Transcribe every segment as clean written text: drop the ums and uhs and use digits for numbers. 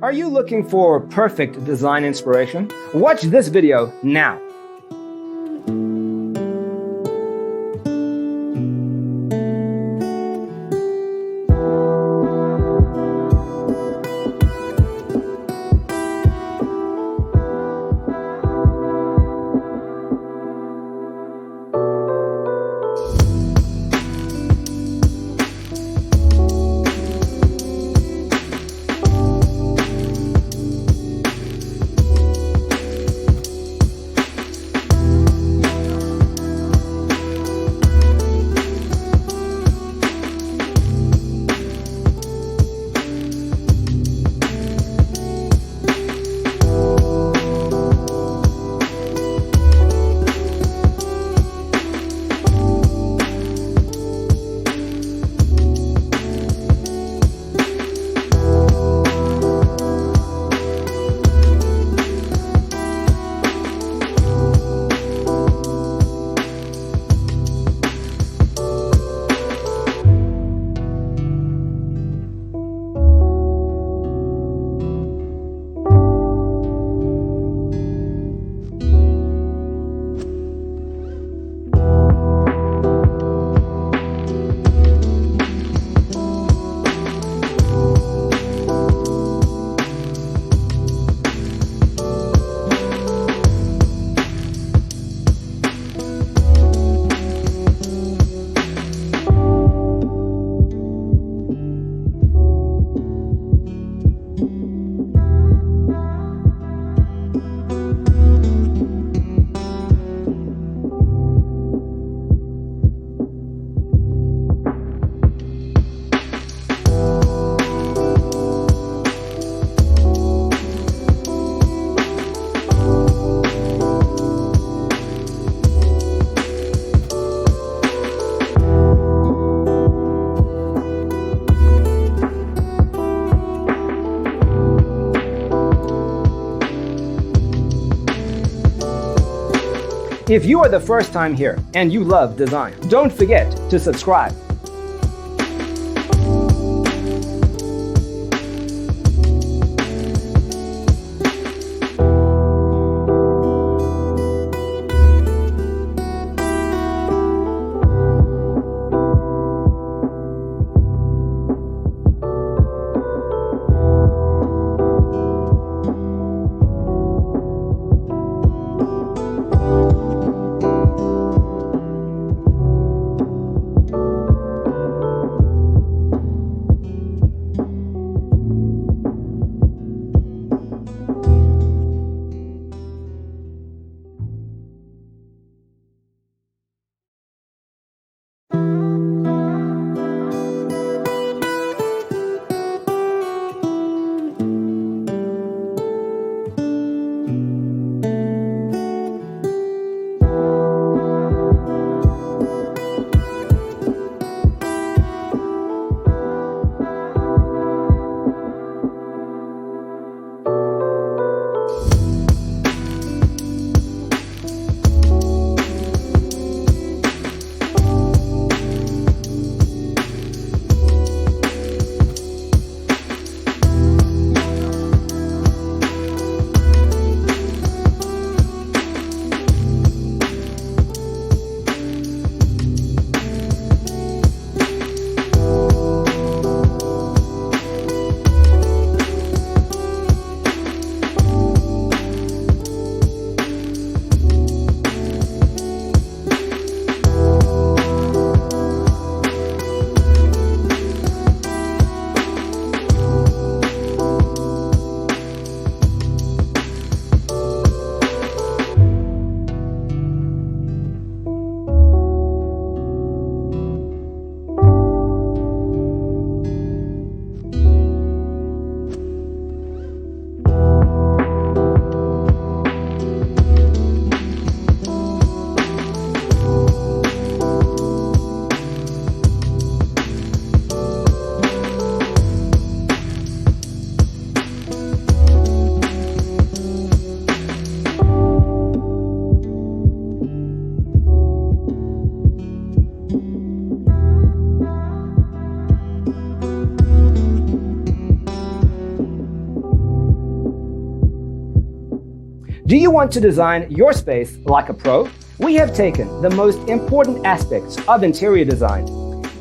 Are you looking for perfect design inspiration? Watch this video now. If you are the first time here and you love design, don't forget to subscribe. Do you want to design your space like a pro? We have taken the most important aspects of interior design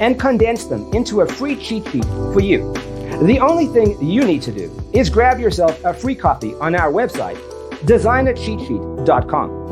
and condensed them into a free cheat sheet for you. The only thing you need to do is grab yourself a free copy on our website, designercheatsheet.com.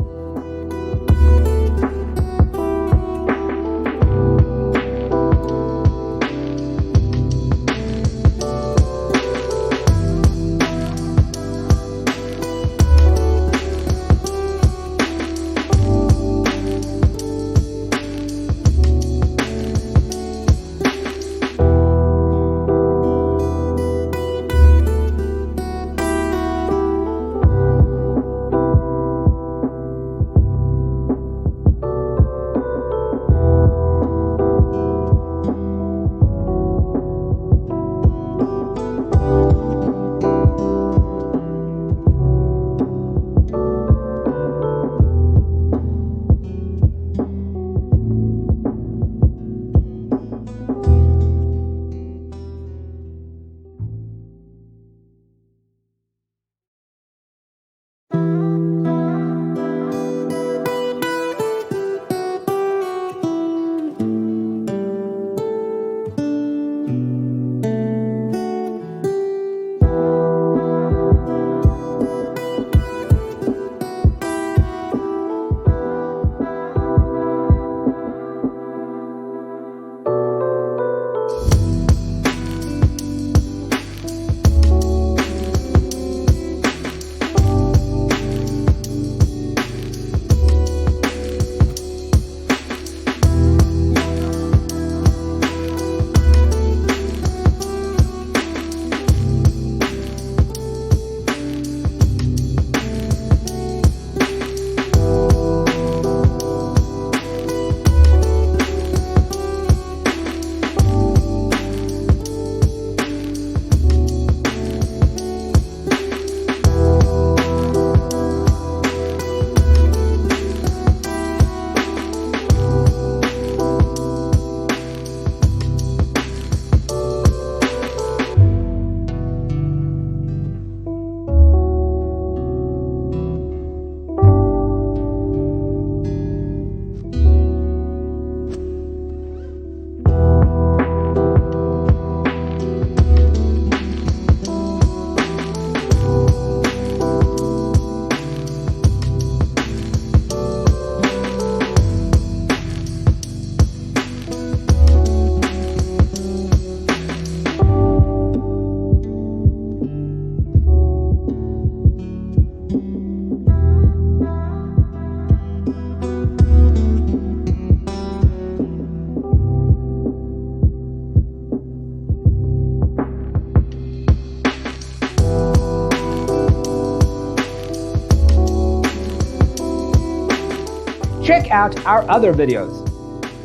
Check out our other videos.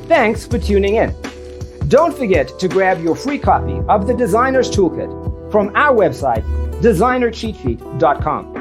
Thanks for tuning in. Don't forget to grab your free copy of the Designer's Toolkit from our website, designercheatsheet.com.